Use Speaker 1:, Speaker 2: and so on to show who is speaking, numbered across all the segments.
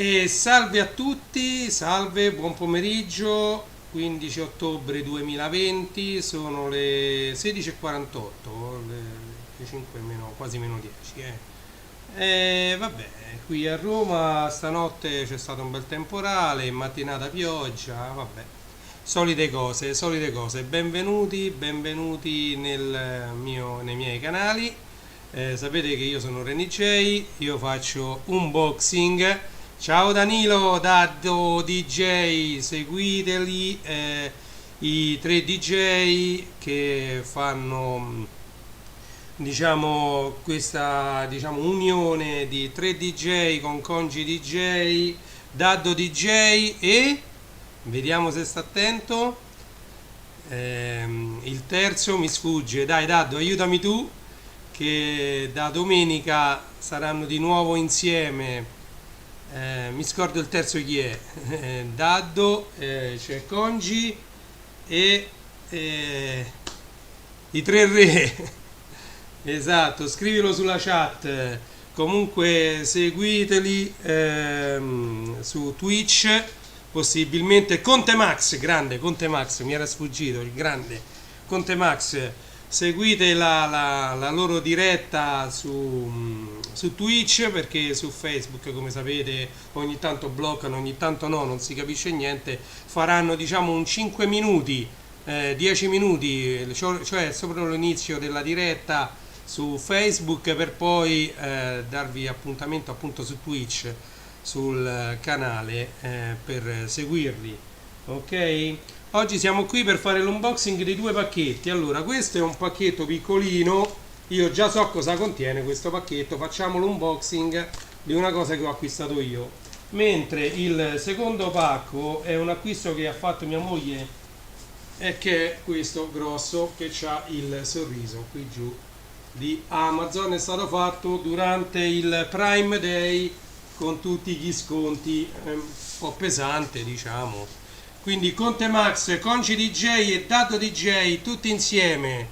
Speaker 1: E salve a tutti, salve, buon pomeriggio, 15 ottobre 2020, sono le 16:48, le 5 meno, quasi meno 10. Vabbè, qui a Roma stanotte c'è stato un bel temporale, mattinata pioggia, vabbè, solite cose, solite cose. Benvenuti, benvenuti nei miei canali. Sapete che io sono Reni J, io faccio unboxing. Ciao Danilo, Daddo DJ, seguiteli, i tre DJ che fanno, diciamo, questa, diciamo, unione di tre DJ con Congi DJ, Daddo DJ e, vediamo se sta attento, il terzo mi sfugge, dai Daddo aiutami tu, che da domenica saranno di nuovo insieme. Mi scordo il terzo chi è. Daddo, c'è Congi e i tre re. Esatto, scrivilo sulla chat. Comunque seguiteli su Twitch, possibilmente Conte Max, grande Conte Max, mi era sfuggito il grande Conte Max. Seguite la loro diretta su Twitch, perché su Facebook, come sapete, ogni tanto bloccano, ogni tanto no, non si capisce niente. Faranno, diciamo, un 5 minuti, 10 minuti, cioè sopra l'inizio della diretta su Facebook, per poi darvi appuntamento appunto su Twitch, sul canale, per seguirli. Ok? Oggi siamo qui per fare l'unboxing di due pacchetti. Allora, questo è un pacchetto piccolino, io già so cosa contiene questo pacchetto, facciamo l'unboxing di una cosa che ho acquistato io. Mentre il secondo pacco è un acquisto che ha fatto mia moglie, e che è questo grosso che ha il sorriso qui giù di Amazon. È stato fatto durante il Prime Day con tutti gli sconti, un po' pesante, diciamo. Quindi Conte Max, Conci DJ e Dato DJ tutti insieme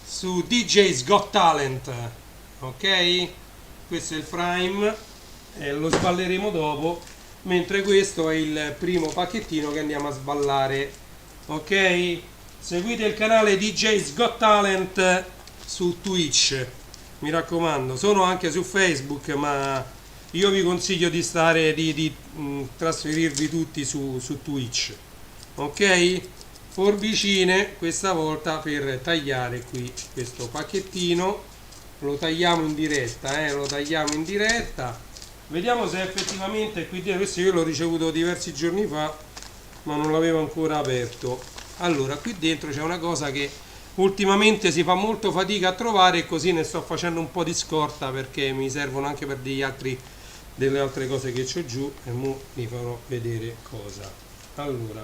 Speaker 1: su DJ's Got Talent. Ok? Questo è il Prime, lo sballeremo dopo, mentre questo è il primo pacchettino che andiamo a sballare. Ok? Seguite il canale DJ's Got Talent su Twitch, mi raccomando. Sono anche su Facebook, ma io vi consiglio di stare, di trasferirvi tutti su Twitch. Ok? Forbicine questa volta per tagliare qui questo pacchettino. Lo tagliamo in diretta, lo tagliamo in diretta. Vediamo se effettivamente qui dentro, questo io l'ho ricevuto diversi giorni fa, ma non l'avevo ancora aperto. Allora, qui dentro c'è una cosa che ultimamente si fa molto fatica a trovare, e così ne sto facendo un po' di scorta, perché mi servono anche per delle altre cose che c'ho giù, e mo vi farò vedere cosa. Allora,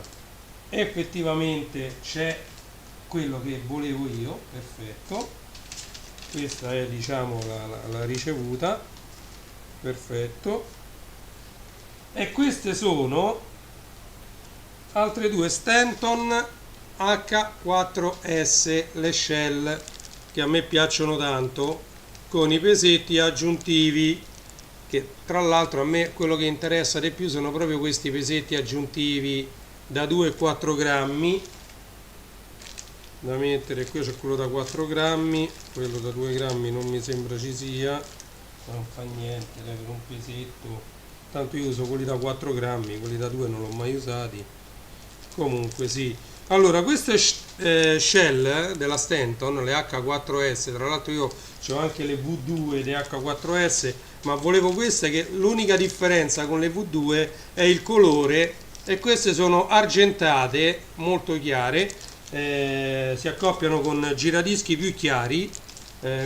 Speaker 1: effettivamente c'è quello che volevo io, perfetto. Questa è, diciamo, la ricevuta, perfetto. E queste sono altre due Stanton H4S, le shell, che a me piacciono tanto, con i pesetti aggiuntivi, che tra l'altro a me quello che interessa di più sono proprio questi pesetti aggiuntivi da 2,4 grammi da mettere. Qui c'è quello da 4 grammi, quello da 2 grammi non mi sembra ci sia, non fa niente, per un pesetto, tanto io uso quelli da 4 grammi, quelli da 2 non l'ho mai usati. Comunque sì. Allora, queste shell della Stanton, le H4S, tra l'altro io ho anche le V2 di H4S, ma volevo queste, che l'unica differenza con le V2 è il colore, e queste sono argentate, molto chiare, si accoppiano con giradischi più chiari,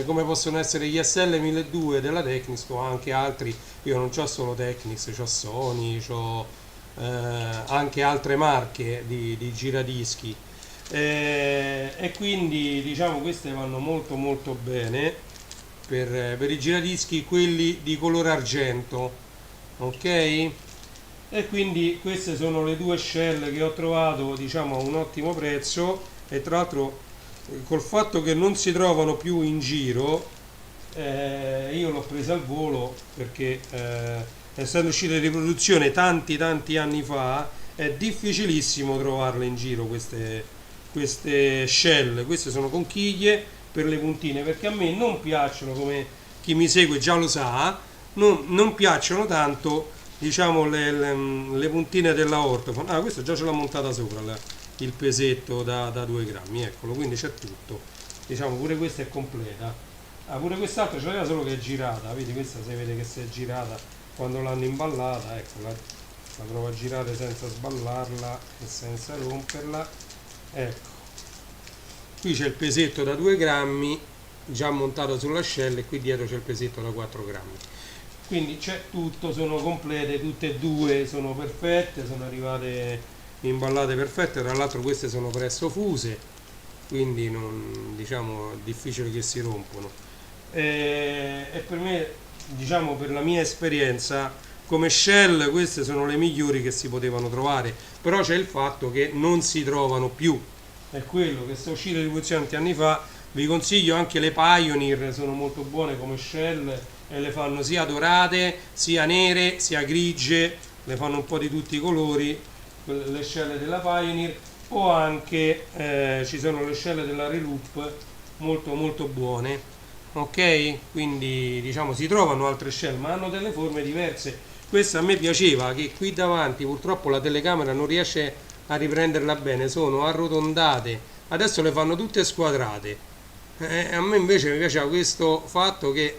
Speaker 1: come possono essere gli SL 1200 della Technics, o anche altri. Io non ho solo Technics, ho Sony, ho anche altre marche di giradischi, e quindi, diciamo, queste vanno molto molto bene per i giradischi, quelli di colore argento. Ok? E quindi queste sono le due shell che ho trovato, diciamo, a un ottimo prezzo, e tra l'altro col fatto che non si trovano più in giro, io l'ho presa al volo, perché essendo uscite in riproduzione tanti anni fa, è difficilissimo trovarle in giro queste shell. Queste sono conchiglie per le puntine, perché a me non piacciono, come chi mi segue già lo sa, non piacciono tanto, diciamo, le puntine della ortofon. Ah, questo già ce l'ho montata sopra il pesetto da 2 grammi, eccolo, quindi c'è tutto, diciamo, pure questa è completa. Ah, pure quest'altra ce l'aveva, solo che è girata, vedi, questa si vede che si è girata quando l'hanno imballata, ecco, la provo a girare senza sballarla e senza romperla, ecco. Qui c'è il pesetto da 2 grammi già montato sull'ascella e qui dietro c'è il pesetto da 4 grammi. Quindi c'è tutto, sono complete, tutte e due sono perfette, sono arrivate imballate perfette, tra l'altro queste sono presso fuse, quindi non, diciamo, è difficile che si rompono. E per me, diciamo, per la mia esperienza come shell, queste sono le migliori che si potevano trovare, però c'è il fatto che non si trovano più, è quello che sono uscite di riproduzione tanti anni fa. Vi consiglio anche le Pioneer, sono molto buone come shell e le fanno sia dorate, sia nere, sia grigie, le fanno un po' di tutti i colori, le shell della Pioneer, o anche ci sono le shell della Reloop molto buone, ok? Quindi diciamo si trovano altre shell ma hanno delle forme diverse. Questa a me piaceva, che qui davanti purtroppo la telecamera non riesce a riprenderla bene, sono arrotondate, adesso le fanno tutte squadrate. A me invece mi piaceva questo fatto che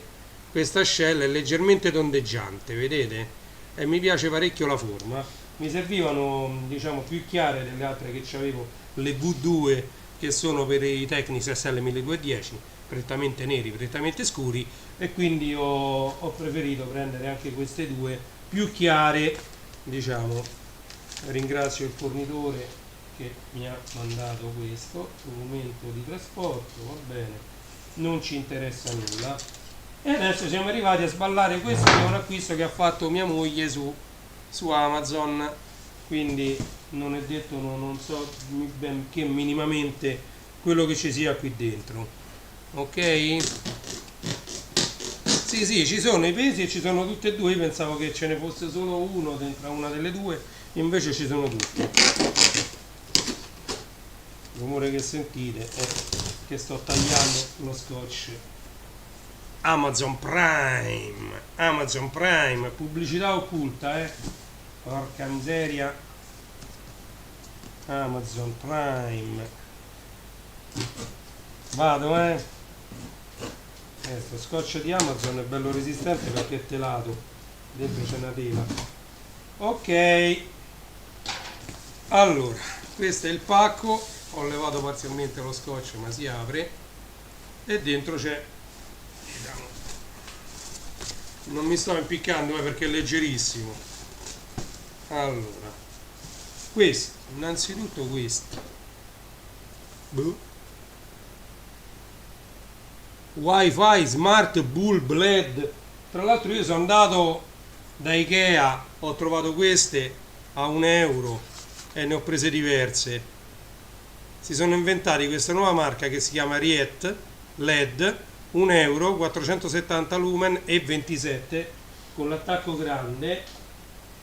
Speaker 1: questa shell è leggermente tondeggiante, vedete? E mi piace parecchio la forma. Mi servivano, diciamo, più chiare delle altre che avevo, le V2, che sono per i Technics SL1210, prettamente neri, prettamente scuri, e quindi ho preferito prendere anche queste due più chiare, diciamo. Ringrazio il fornitore che mi ha mandato questo documento di trasporto, va bene, non ci interessa nulla. E adesso siamo arrivati a sballare. Questo è un acquisto che ha fatto mia moglie su Amazon, quindi non è detto, non so ben che minimamente quello che ci sia qui dentro, ok? Sì, ci sono i pesi e ci sono tutte e due. Io pensavo che ce ne fosse solo uno dentro una delle due, invece ci sono tutti. Il rumore che sentite è che sto tagliando lo scotch. Amazon Prime, pubblicità occulta, porca miseria. Amazon Prime, vado, sto scotch di Amazon è bello resistente perché è telato, dentro c'è una tela. Ok, allora, questo è il pacco, ho levato parzialmente lo scotch ma si apre e dentro c'è, non mi sto impiccando perché è leggerissimo. Allora, questo, innanzitutto questo Wi-Fi Smart Bulb LED. Tra l'altro io sono andato da Ikea, ho trovato queste a €1 e ne ho prese diverse. Si sono inventati questa nuova marca che si chiama Riet LED, €1, 470 lumen e 27 con l'attacco grande.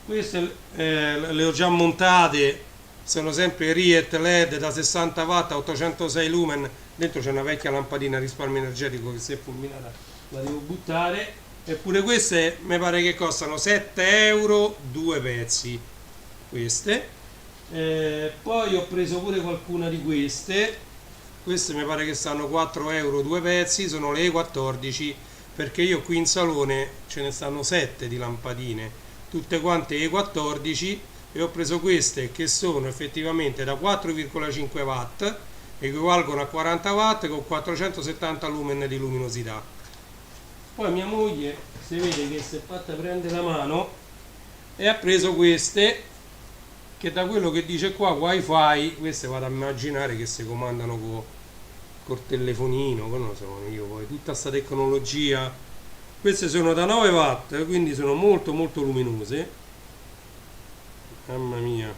Speaker 1: Queste le ho già montate, sono sempre Riet LED da 60 watt a 806 lumen. Dentro c'è una vecchia lampadina a risparmio energetico che si è fulminata, la devo buttare. Eppure queste mi pare che costano €7, due pezzi queste. Poi ho preso pure qualcuna di queste mi pare che stanno €4 due pezzi, sono le E14, perché io qui in salone ce ne stanno 7 di lampadine, tutte quante E14, e ho preso queste che sono effettivamente da 4,5 watt, equivalgono a 40 watt con 470 lumen di luminosità. Poi mia moglie si vede che si è fatta prendere la mano e ha preso queste che, da quello che dice qua, Wi-Fi, queste vado a immaginare che si comandano col telefonino, non lo so io, poi tutta sta tecnologia. Queste sono da 9 watt, quindi sono molto luminose. Mamma mia.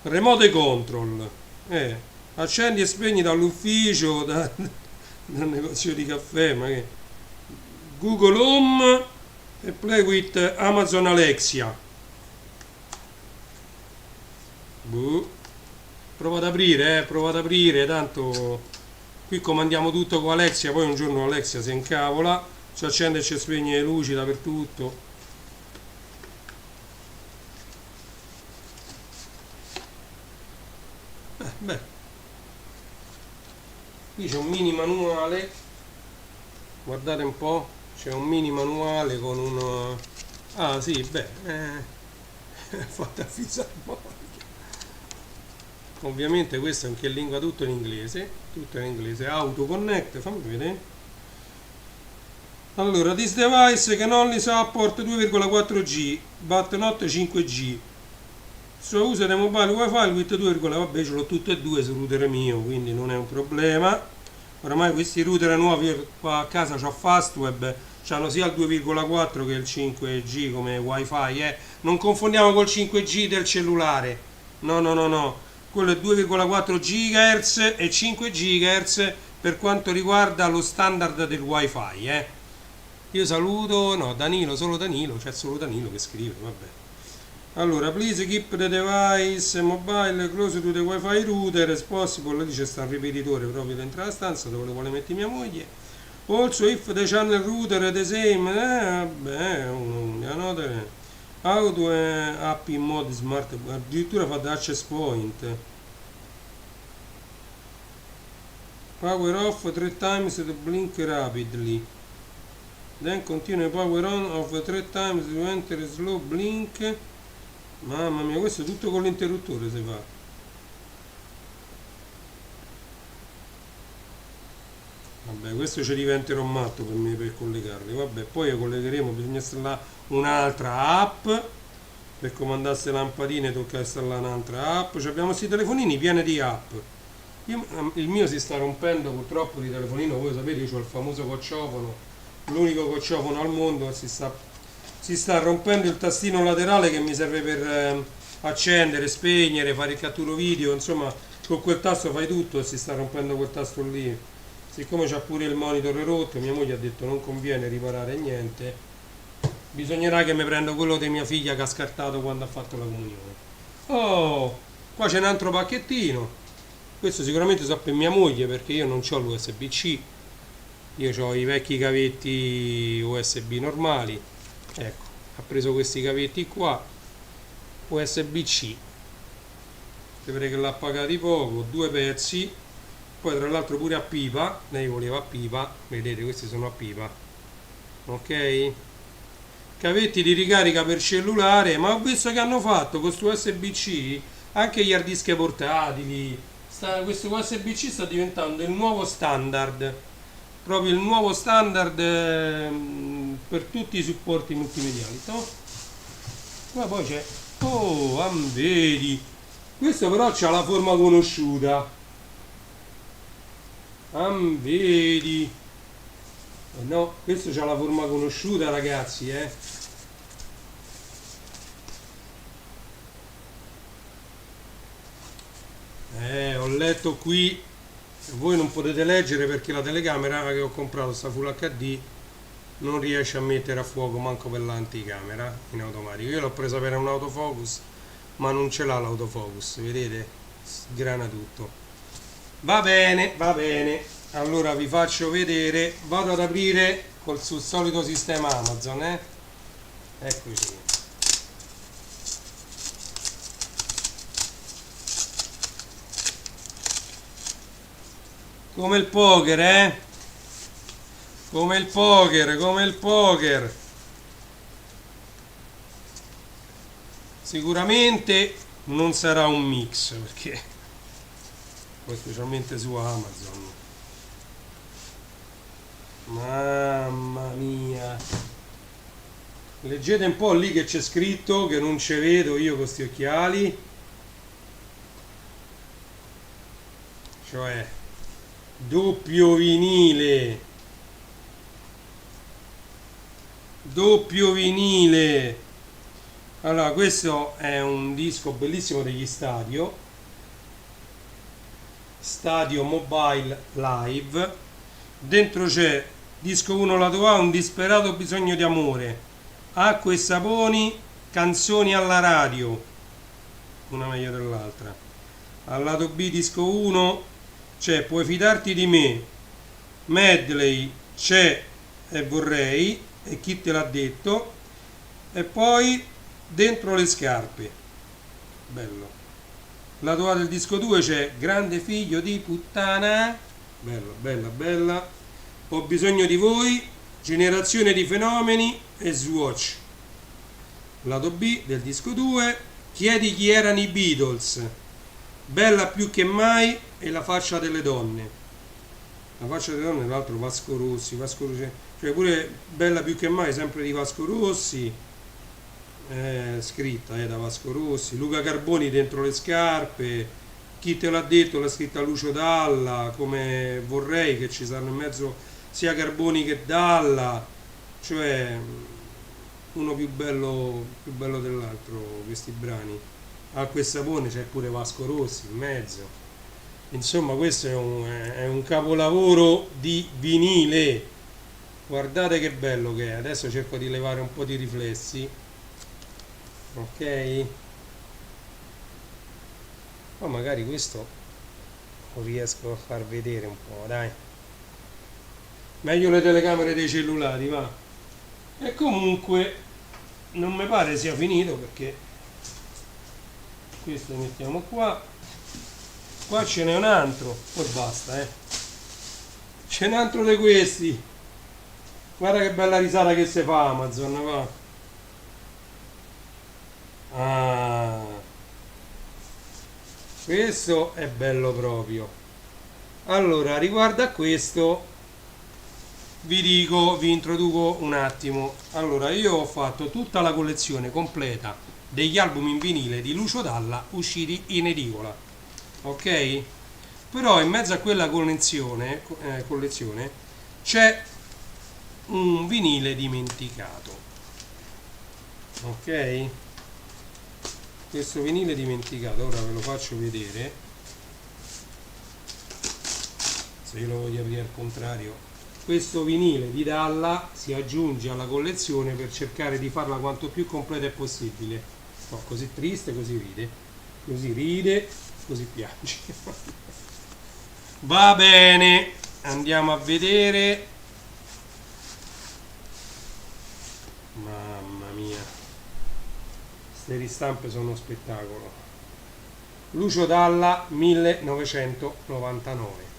Speaker 1: Remote control, accendi e spegni dall'ufficio, dal negozio di caffè, ma che Google Home, e play with Amazon Alexa. Prova ad aprire, tanto qui comandiamo tutto con Alexia, poi un giorno Alexia si incavola, ci accende e ci spegne le luci dappertutto. Beh, qui c'è un mini manuale, guardate un po', c'è un mini manuale con un... ah sì, beh, fatta fissare un po'. Ovviamente questo è anche in lingua, tutto in inglese, autoconnect, fammi vedere. Allora, this device can only support 2,4G but not 5G, so use the mobile wifi with 2, vabbè, ce l'ho tutte e due sul router mio, quindi non è un problema. Oramai questi router nuovi qua a casa c'ho Fastweb, hanno sia il 2,4 che il 5G come wifi, non confondiamo col 5G del cellulare, no, quello è 2,4 GHz e 5 GHz per quanto riguarda lo standard del wifi. Io saluto, no, Danilo, solo Danilo, c'è solo Danilo che scrive, vabbè. Allora, please keep the device mobile close to the wifi router as possible. Lì c'è sta un ripetitore proprio dentro la stanza dove lo vuole mettere mia moglie. Also if the channel router è the same, vabbè, another auto e app in mode smart, addirittura fa da access point. Power off 3 times to blink rapidly, then continue power on of 3 times to enter slow blink. Mamma mia, questo tutto con l'interruttore si fa. Vabbè, questo ci diventerò matto per me per collegarli. Vabbè, poi collegheremo, bisogna installare un'altra app per comandarsi le lampadine, tocca installare un'altra app. Abbiamo questi telefonini pieni di app. Il mio si sta rompendo purtroppo di telefonino, voi sapete, io ho il famoso cocciofano, l'unico cocciofano al mondo, si sta rompendo il tastino laterale che mi serve per accendere, spegnere, fare il catturo video, insomma con quel tasto fai tutto e si sta rompendo quel tasto lì. Siccome c'ha pure il monitor rotto, mia moglie ha detto non conviene riparare niente, bisognerà che mi prendo quello di mia figlia che ha scartato quando ha fatto la comunione. Oh, qua c'è un altro pacchettino, questo sicuramente so per mia moglie perché io non ho l'USB-C, io ho i vecchi cavetti USB normali. Ecco, ha preso questi cavetti qua, USB-C, vedete che l'ha pagati poco, 2 pezzi, poi tra l'altro pure a pipa, lei voleva a pipa, vedete questi sono a pipa, ok? Cavetti di ricarica per cellulare, ma ho visto che hanno fatto con questo USB-C anche gli hard disk portatili, questo USB-C sta diventando il nuovo standard, proprio il nuovo standard per tutti i supporti multimediali. Ma poi c'è, oh, vedi, questo però c'ha la forma conosciuta, vedi, no, questo c'ha la forma conosciuta, ragazzi, ho letto qui, voi non potete leggere perché la telecamera che ho comprato sta Full HD non riesce a mettere a fuoco manco per l'anticamera in automatico. Io l'ho presa per un autofocus ma non ce l'ha l'autofocus, vedete? Sgrana tutto. Va bene, allora vi faccio vedere, vado ad aprire sul solito sistema Amazon, eccoci. Come il poker, come il poker. Sicuramente non sarà un mix, perché poi specialmente su Amazon. Mamma mia. Leggete un po' lì che c'è scritto, che non ci vedo io con questi occhiali. Cioè doppio vinile, allora questo è un disco bellissimo degli Stadio Mobile Live, dentro c'è disco 1 lato A, un disperato bisogno di amore, acqua e saponi, canzoni alla radio, una meglio dell'altra. Al lato B disco 1 c'è Puoi fidarti di me, medley, c'è e vorrei, e chi te l'ha detto, e poi dentro le scarpe, bello. Lato A del disco 2 c'è Grande figlio di puttana, bella, bella, bella. Ho bisogno di voi, Generazione di fenomeni e Swatch. Lato B del disco 2, Chiedi chi erano i Beatles, Bella più che mai e La faccia delle donne. La faccia delle donne, tra l'altro Vasco Rossi, cioè pure Bella più che mai, sempre di Vasco Rossi, scritta da Vasco Rossi. Luca Carboni, Dentro le scarpe, Chi te l'ha detto, l'ha scritta Lucio Dalla, Come vorrei, che ci saranno in mezzo sia Carboni che Dalla, cioè uno più bello dell'altro questi brani. Acqua e sapone c'è pure Vasco Rossi in mezzo. Insomma, questo è un capolavoro di vinile. Guardate che bello che è. Adesso cerco di levare un po' di riflessi. Ok? Ma magari questo lo riesco a far vedere un po', dai. Meglio le telecamere dei cellulari, va. E comunque non mi pare sia finito, perché questo lo mettiamo qua. Qua ce n'è un altro, poi basta, ce n'è un altro di questi. Guarda che bella risata che si fa Amazon, va. Ah, questo è bello proprio. Allora, riguardo a questo vi introduco un attimo. Allora, io ho fatto tutta la collezione completa degli album in vinile di Lucio Dalla usciti in edicola, ok? Però in mezzo a quella collezione c'è un vinile dimenticato, ok? Questo vinile dimenticato, ora ve lo faccio vedere, se io lo voglio aprire al contrario. Questo vinile di Dalla si aggiunge alla collezione per cercare di farla quanto più completa possibile. No, così triste, così ride, così piange. Va bene, andiamo a vedere. Mamma mia, queste ristampe sono uno spettacolo. Lucio Dalla 1999.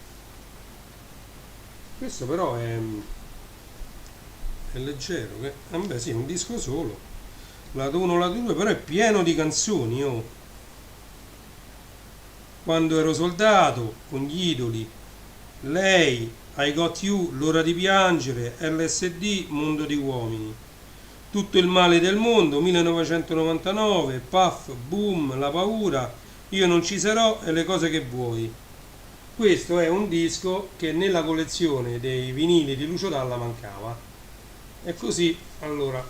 Speaker 1: Questo però è leggero, vabbè sì, è un disco solo. Lato 1, lato 2, però è pieno di canzoni, oh. Quando ero soldato, Con gli idoli, Lei, I Got You, L'ora di piangere, LSD, Mondo di uomini, Tutto il male del mondo, 1999, Puff, Boom, La paura, Io non ci sarò e Le cose che vuoi. Questo è un disco che nella collezione dei vinili di Lucio Dalla mancava. E così, allora,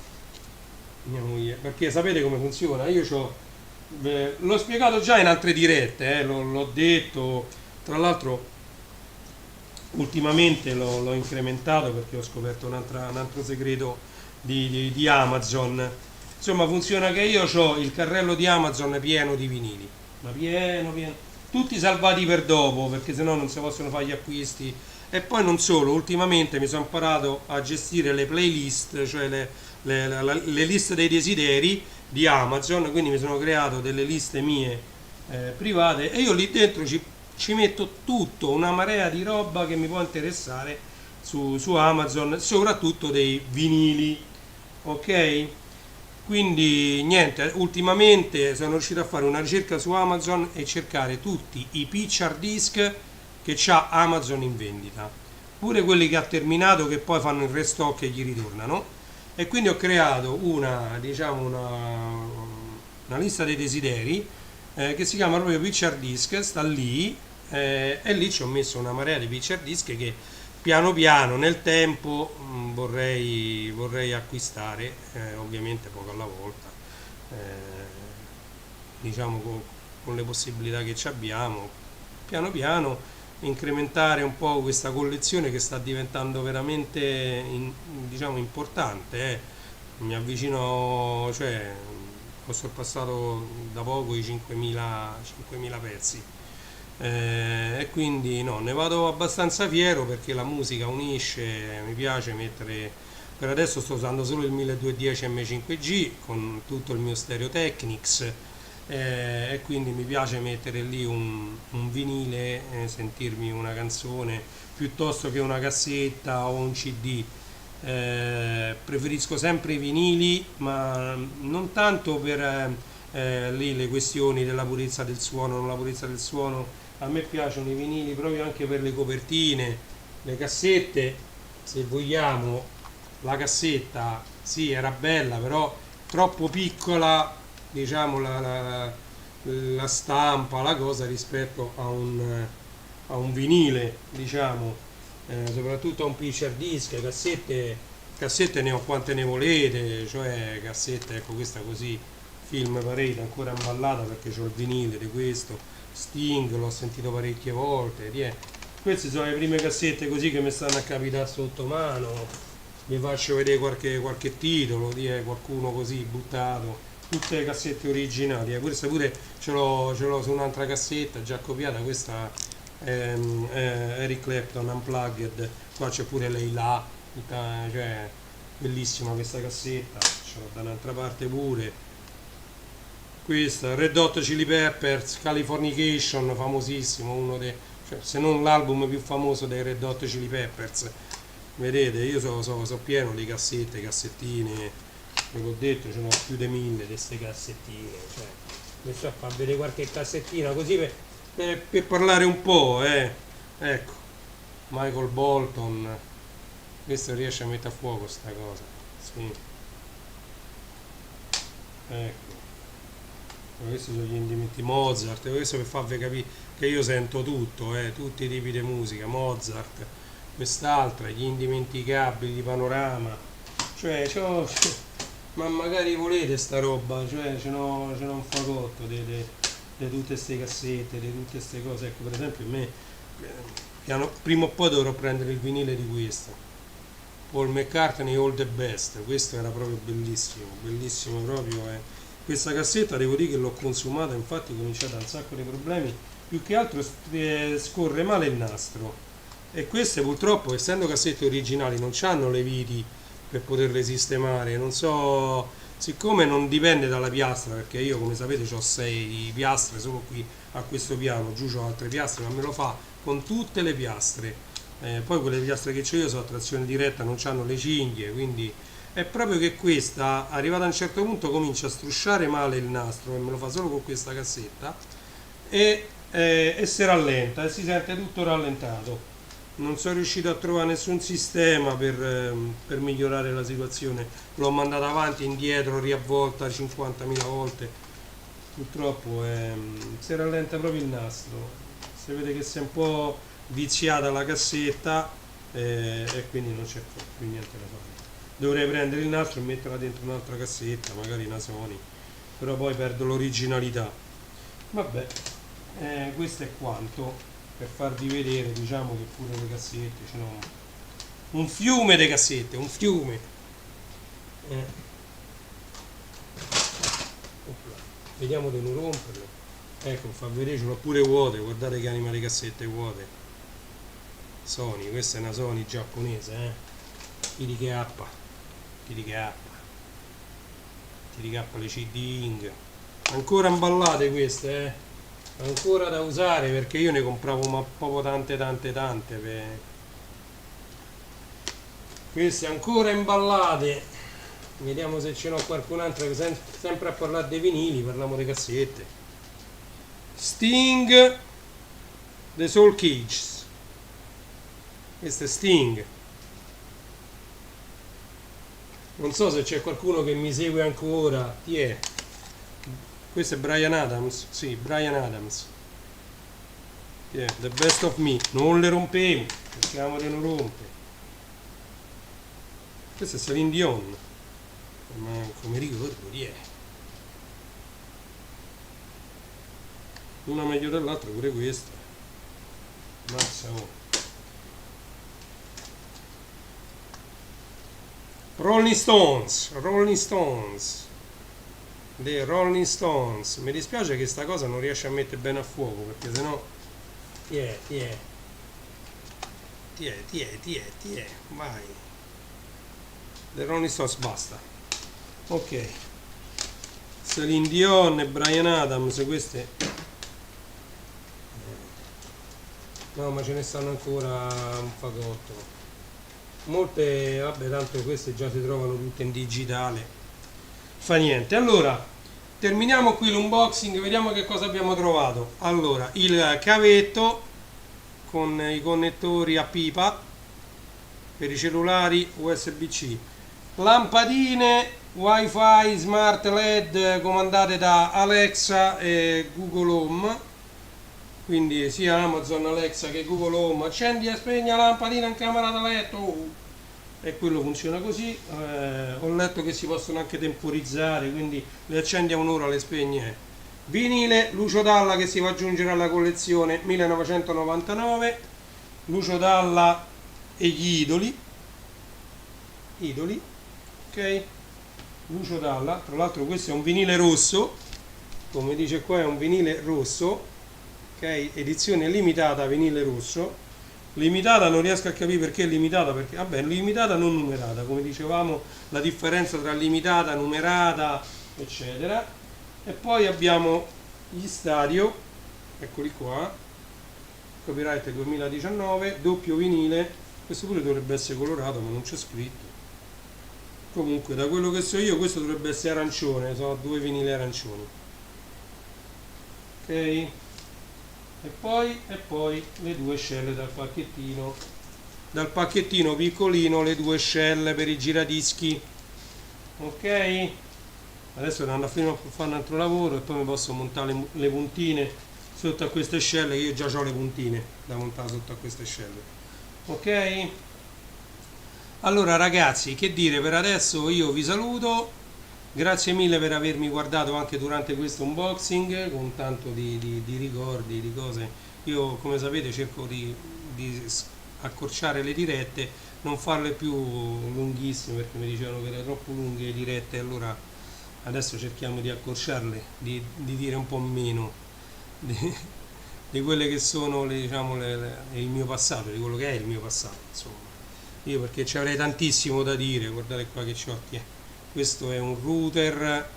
Speaker 1: mia moglie, perché sapete come funziona? L'ho spiegato già in altre dirette, l'ho detto, tra l'altro ultimamente l'ho incrementato perché ho scoperto un altro segreto di Amazon. Insomma, funziona che io ho il carrello di Amazon pieno di vinili, ma pieno, tutti salvati per dopo, perché sennò non si possono fare gli acquisti. E poi non solo, ultimamente mi sono imparato a gestire le playlist, cioè le liste dei desideri di Amazon, quindi mi sono creato delle liste mie private, e io lì dentro ci metto tutto, una marea di roba che mi può interessare su Amazon, soprattutto dei vinili, ok? Quindi niente, ultimamente sono riuscito a fare una ricerca su Amazon e cercare tutti i picture disc che c'ha Amazon in vendita, pure quelli che ha terminato, che poi fanno il restock e gli ritornano. E quindi ho creato una lista dei desideri che si chiama proprio picture disc, sta lì, e lì ci ho messo una marea di picture disc che piano piano nel tempo vorrei acquistare, ovviamente poco alla volta, con le possibilità che ci abbiamo, piano piano incrementare un po' questa collezione che sta diventando veramente importante, mi avvicino, cioè ho sorpassato da poco i 5.000 pezzi. E quindi no, ne vado abbastanza fiero perché la musica unisce, mi piace mettere, per adesso sto usando solo il 1210 M5G con tutto il mio Stereo Technics, e quindi mi piace mettere lì un vinile, sentirmi una canzone piuttosto che una cassetta o un CD. Preferisco sempre i vinili, ma non tanto per lì le questioni della purezza del suono, non la purezza del suono. A me piacciono i vinili proprio anche per le copertine, le cassette, se vogliamo, la cassetta sì era bella, però troppo piccola, diciamo, la stampa, la cosa rispetto a un vinile, diciamo, soprattutto a un picture disc, cassette ne ho quante ne volete, cioè cassette, ecco questa così, Film Parade ancora imballata perché c'ho il vinile di questo, Sting l'ho sentito parecchie volte, queste sono le prime cassette così che mi stanno a capitare sotto mano, vi faccio vedere qualche titolo, qualcuno così buttato, tutte le cassette originali, questa pure ce l'ho su un'altra cassetta già copiata, questa Eric Clapton Unplugged, qua c'è pure lei là, cioè bellissima questa cassetta, ce l'ho da un'altra parte pure. Questa Red Hot Chili Peppers Californication, famosissimo, uno dei, cioè, se non l'album più famoso dei Red Hot Chili Peppers. Vedete, io so pieno di cassette, cassettine, come ho detto, ce ne ho più di 1000 di queste cassettine, cioè, mi sto a far vedere qualche cassettina così per parlare un po', ecco, Michael Bolton, questo riesce a mettere a fuoco sta cosa, sì, ecco. Questi sono gli indimenti Mozart, questo per farvi capire che io sento tutto, tutti i tipi di musica, Mozart, quest'altra, gli indimenticabili di Panorama, cioè ma magari volete sta roba, cioè ce n'ho un fagotto di tutte queste cassette, di tutte queste cose, ecco per esempio a me prima o poi dovrò prendere il vinile di questo, Paul McCartney All the Best, questo era proprio bellissimo, bellissimo proprio. Questa cassetta devo dire che l'ho consumata, infatti ho cominciato a un sacco di problemi, più che altro scorre male il nastro e queste purtroppo essendo cassette originali non hanno le viti per poterle sistemare, non so, siccome non dipende dalla piastra, perché io come sapete ho 6 piastre solo qui a questo piano, giù ho altre piastre, ma me lo fa con tutte le piastre, poi quelle piastre che ho io sono a trazione diretta, non hanno le cinghie, quindi è proprio che questa, arrivata a un certo punto, comincia a strusciare male il nastro, e me lo fa solo con questa cassetta, e si rallenta, e si sente tutto rallentato. Non sono riuscito a trovare nessun sistema per migliorare la situazione. L'ho mandata avanti, indietro, riavvolta 50.000 volte. Purtroppo si rallenta proprio il nastro. Si vede che si è un po' viziata la cassetta, e quindi non c'è più niente da fare. Dovrei prendere il nastro e metterla dentro un'altra cassetta, magari una Sony, però poi perdo l'originalità. Vabbè, questo è quanto per farvi vedere, diciamo che pure le cassette ce n'ho un fiume di cassette, un fiume. Vediamo di non romperle. Ecco, fa vedere, ce l'ho pure vuote, guardate che anima le cassette vuote. Sony, questa è una Sony giapponese, TDK, le CD Ing, ancora imballate queste, ancora da usare perché io ne compravo ma proprio tante queste ancora imballate. Vediamo se ce n'ho qualcun'altra, sempre a parlare dei vinili, parliamo di cassette. Sting, The Soul Cages, questo è Sting. Non so se c'è qualcuno che mi segue ancora. Chi è? Questo è Bryan Adams. Sì, Bryan Adams. The Best of Me. Non le rompevo. Cerchiamo di non rompere. Questo è Celine Dion. Ma come ricordo, chi è? Una meglio dell'altra, pure questa. Mazza, oh. Rolling Stones, Rolling Stones, The Rolling Stones. Mi dispiace che sta cosa non riesce a mettere bene a fuoco, perché sennò vai. The Rolling Stones, basta. Ok, Celine Dion e Bryan Adams, queste no, ma ce ne stanno ancora un fagotto. Molte, vabbè, tanto queste già si trovano tutte in digitale. Fa niente. Allora, terminiamo qui l'unboxing, vediamo che cosa abbiamo trovato. Allora, il cavetto con i connettori a pipa per i cellulari USB-C, lampadine wifi smart LED comandate da Alexa e Google Home, quindi sia Amazon Alexa che Google Home. Accendi e spegni la lampadina in camera da letto, e quello funziona così. Ho letto che si possono anche temporizzare, quindi le accendi a un'ora, le spegni. Vinile Lucio Dalla che si va ad aggiungere alla collezione 1999, Lucio Dalla e gli idoli, ok, Lucio Dalla. Tra l'altro questo è un vinile rosso, come dice qua è un vinile rosso, ok, edizione limitata vinile rosso. Limitata non riesco a capire perché è limitata, perché vabbè, limitata non numerata, come dicevamo, la differenza tra limitata, numerata, eccetera. E poi abbiamo gli Stadio, eccoli qua, copyright 2019, doppio vinile. Questo pure dovrebbe essere colorato, ma non c'è scritto. Comunque, da quello che so io, questo dovrebbe essere arancione, sono due vinili arancioni. Ok? E poi le due scelle dal pacchettino piccolino, le due scelle per i giradischi. Ok? Adesso andando a fare un altro lavoro e poi mi posso montare le puntine sotto a queste scelle, che io già ho le puntine da montare sotto a queste scelle. Ok? Allora ragazzi, che dire, per adesso io vi saluto, grazie mille per avermi guardato anche durante questo unboxing con tanto di ricordi, di cose. Io, come sapete, cerco di accorciare le dirette, non farle più lunghissime, perché mi dicevano che erano troppo lunghe le dirette, allora adesso cerchiamo di accorciarle, di dire un po' meno di quelle che sono diciamo, il mio passato, di quello che è il mio passato, insomma. Io perché ci avrei tantissimo da dire, guardate qua che c'ho. Questo è un router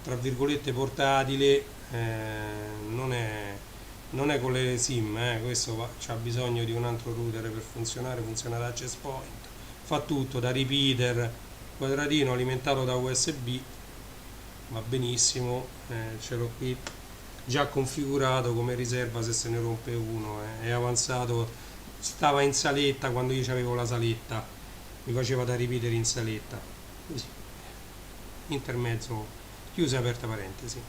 Speaker 1: tra virgolette portatile, non è con le SIM, questo ha bisogno di un altro router per funzionare, funziona da access point, fa tutto, da repeater, quadratino alimentato da USB, va benissimo, ce l'ho qui già configurato come riserva se se ne rompe uno, è avanzato. Stava in saletta quando io avevo la saletta, mi faceva da repeater in saletta, così, intermezzo, chiusa e aperta parentesi.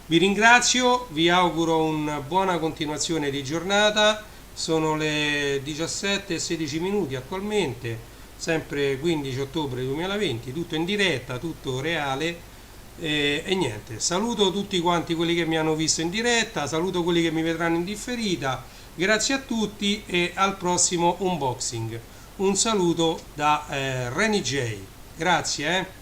Speaker 1: Vi ringrazio, vi auguro una buona continuazione di giornata. Sono le 17:16 attualmente, sempre 15 ottobre 2020, tutto in diretta, tutto reale. E niente, saluto tutti quanti quelli che mi hanno visto in diretta, saluto quelli che mi vedranno in differita. Grazie a tutti e al prossimo unboxing. Un saluto da Renny J. Grazie.